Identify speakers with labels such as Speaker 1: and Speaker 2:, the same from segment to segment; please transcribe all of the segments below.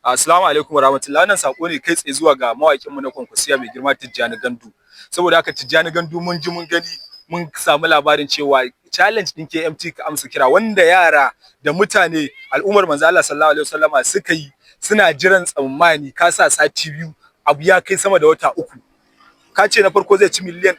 Speaker 1: Assalamu alaikum warahmatullahi. Wannan sako ne kai tsaye zuwa ga mawakin mu na Kwankwasiya mai girma Tijjani Gandu. Saboda haka Tijjani Gandu mun ji mun gani mun samu labarin cewa challenge din KMT ka amsa kira wanda yara da mutane al'ummar manzo Allah sallallahu alaihi wasallama suka yi suna jiran tsammani ka sa sati biyu abu ya kai sama da wata uku. Ka ce na farko zai ci miliyan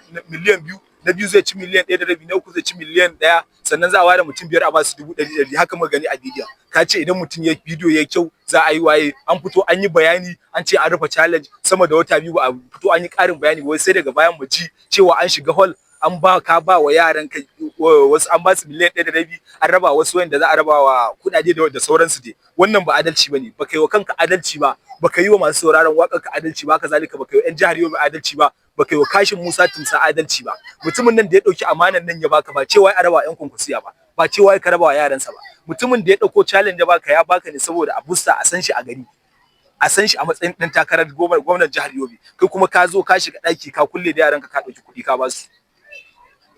Speaker 1: biyu, na biyu zai ci miliyan ɗaya da rabi, na uku zai ci miliyan ɗaya, sannan za a ware mutum biyar a basu 100,000 haka muka gani a bidiyon. Ka ce idan mutum ya bidiyo ya kyau za a yi waye, an fito an yi bayani an ce an rufe challenge sama da wata biyu ba a fito an yi ƙarin bayani wai sai daga bayan mu ji cewa an shiga hall an ba ka ba wa yaran kai wasu an ba su miliyan ɗaya da rabi an raba wasu wanda za a raba wa kuɗaɗe da sauransu dai. Wannan ba adalci bane, baka yi wa kanka adalci ba, baka yi wa masu sauraron waƙar ka adalci ba, kazalika baka yi wa 'yan jihar Yobe adalci ba, baka yi wa Kashin Musa Tumsa adalci ba. Mutumin nan da ya ɗauki amanan nan ya baka ba cewa ya raba 'yan Kwankwasiya ba cewa ya raba wa yaransa ba. Mutumin da ya ɗauko challenge ya baka ne saboda a busta a san shi a gari, a san shi a matsayin ɗan takarar gwamnan jihar Yobe. Kai kuma ka zo ka shiga ɗaki ka kulle da yaranka ka ɗauki kuɗi ka ba su.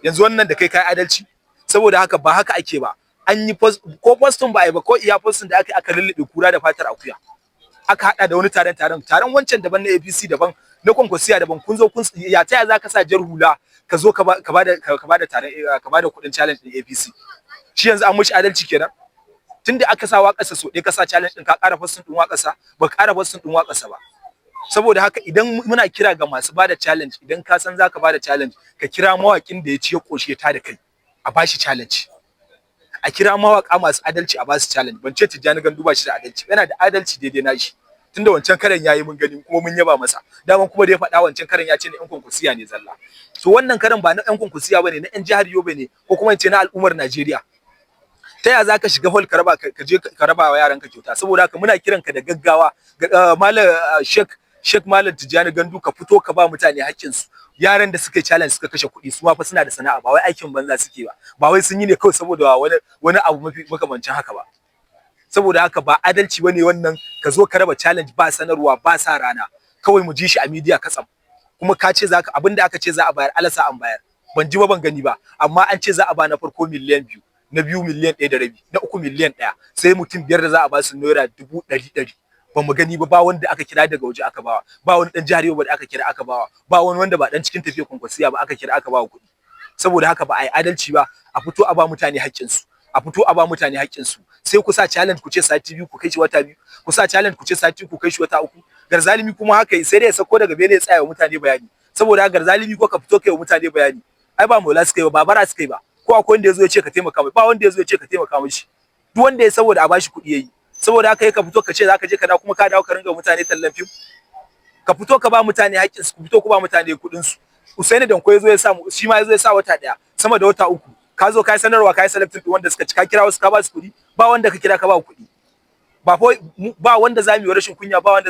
Speaker 1: Yanzu wannan da kai adalci? Saboda haka ba haka ake ba. An yi ko postin ba a yi ba, ko iya postin da aka lullube kura da fatar akuya. Aka hada da wani taron wancan daban na APC daban na Kwankwasiya daban. Kun zo kun ya taya zaka sa jar hula ka zo ka bada kuɗin challenge din APC. Shi yanzu an mishi adalci kenan? Tunda aka sa waƙarsa so ɗaya ka sa challenge din ka ƙara postin din waƙarsa ba ka ƙara postin din waƙarsa ba. Saboda haka idan muna kira ga masu bada challenge, idan ka san zaka bada challenge ka kira mawakin da ya ci ya koshe ta da kai a bashi challenge. A kira mawaka masu adalci a basu challenge. Ban ce Tijjani Gandu ba shi da adalci, yana da adalci daidai nashi. Tunda wancan karan yayi mun gani kuma mun yaba masa. Daman kuma da ya faɗa wancan karan ya ce na 'yan Kwankwasiya ne zalla. To wannan karan ba na 'yan Kwankwasiya bane, na 'yan jihar Yobe ne ko kuma in ce na al'ummar Najeriya. Ta yaya zaka shiga hall ka je ka raba wa yaranka kyauta? Saboda haka muna kiran ka da gaggawa Malam Sheikh Malam Tijjani Gandu ka fito ka ba mutane haƙƙinsu. Yaran da suka challenge suka kashe kuɗi su ma fa suna da sana'a, ba wai aikin banza suke ba wai sun yi ne kawai saboda wani abu makamancin haka ba. Saboda haka ba adalci bane wannan ka zo ka raba challenge ba sanarwa ba sa rana kawai mu ji shi a media katsam. Kuma ka ce abinda aka ce za a bayar alasa an bayar, ban ji ba ban gani ba, amma an ce za a ba na farko miliyan biyu, na biyu miliyan ɗaya da rabi, na uku miliyan ɗaya, sai mutum biyar da za a ba su naira 100,000. Ba mu gani ba wanda aka kira daga waje aka bawa, ba wani dan jihar Yobe da aka kira aka bawa, ba wani wanda ba dan cikin tafiyar Kwankwasiya ba aka kira aka bawa kuɗi. Saboda haka ba a yi adalci ba, a fito a ba mutane haƙƙinsu, a fito a ba mutane haƙƙinsu. Sai ku sa challenge ku ce sati biyu ku kai shi wata biyu, ku sa challenge ku ce sati ku kai shi wata uku. Garzalimi kuma haka sai dai ya sako daga bene ya tsaya wa mutane bayani. Saboda haka Garzalimi ko ka fito kai wa mutane bayani. Ai ba maula suka yi ba bara suka yi ba. Ko akwai wanda ya zo ya ce ka taimaka mai, ba wanda ya zo ya ce ka taimaka mishi. Duk wanda ya saboda a bashi kuɗi yayi. Saboda haka ka fito ka ce zaka je ka dawo kuma ka dawo ka ringa mutane tallan fim. Ka fito ka ba mutane haƙƙin su, ku fito ku ba mutane kuɗin su. Usaini Danko yazo ya sa shi ma yazo ya sa wata ɗaya sama da wata uku. Ka zo kai sanarwa kai selecting wanda suka ci, ka kira wasu ka ba su kuɗi, ba wanda ka kira ka ba kuɗi. Ba wanda za mu yi rashin kunya, ba wanda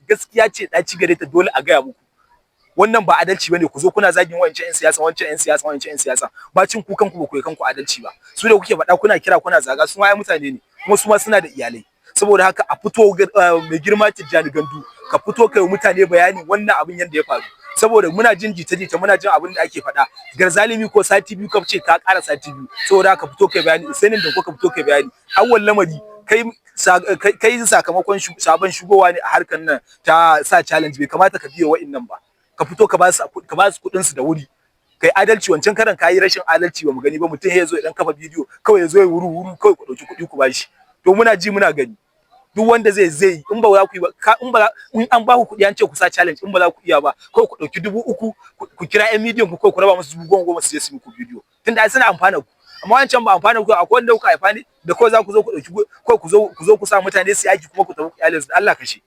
Speaker 1: gaskiya ce ɗaci gare ta dole a gaya muku. Wannan ba adalci bane, ku zo kuna zagin wancan 'yan siyasa wancan 'yan siyasa wancan 'yan siyasa. Ba cin ku kanku ba ku yi kanku adalci ba. Su da kuke faɗa kuna kira kuna zaga su ma ai mutane ne kuma su ma suna da iyalai. Saboda haka a fito mai girma Tijjani Gandu ka fito kai mutane bayani wannan abin yanda ya faru. Saboda muna jin jita-jita muna jin abin da ake faɗa. Garzalimi ko sati biyu ka ce ka ƙara sati biyu. Saboda haka fito kai bayani, sai nan da ka fito kai bayani. Awwal lamari kai sakamakon sabon shigowa ne a harkar nan ta sa challenge, bai kamata ka biye wa'innan ba. Ka fito ka ba su kuɗin su da wuri. Kai adalci, wancan karan kayi rashin adalci ba mu gani ba, mutum ya zo ya dan kafa bidiyo kawai ya zo ya wuru kawai ku ɗauki kuɗi ku bashi. To muna ji muna gani. Duk wanda zai in ba za ku yi ba, in an ba ku kuɗi an ce ku sa challenge, in ba za ku iya ba kawai ku ɗauki 3,000 ku kira 'yan midiyan ku kawai ku raba musu 10,000 su je su muku bidiyo. Tunda ai suna amfana ku. Amma wancan ba amfana ku, akwai wanda kuka haifa ne da kawai za ku zo ku ɗauki ku zo ku sa mutane su yi aiki kuma ku tafi ku iyalin su, Allah kashe.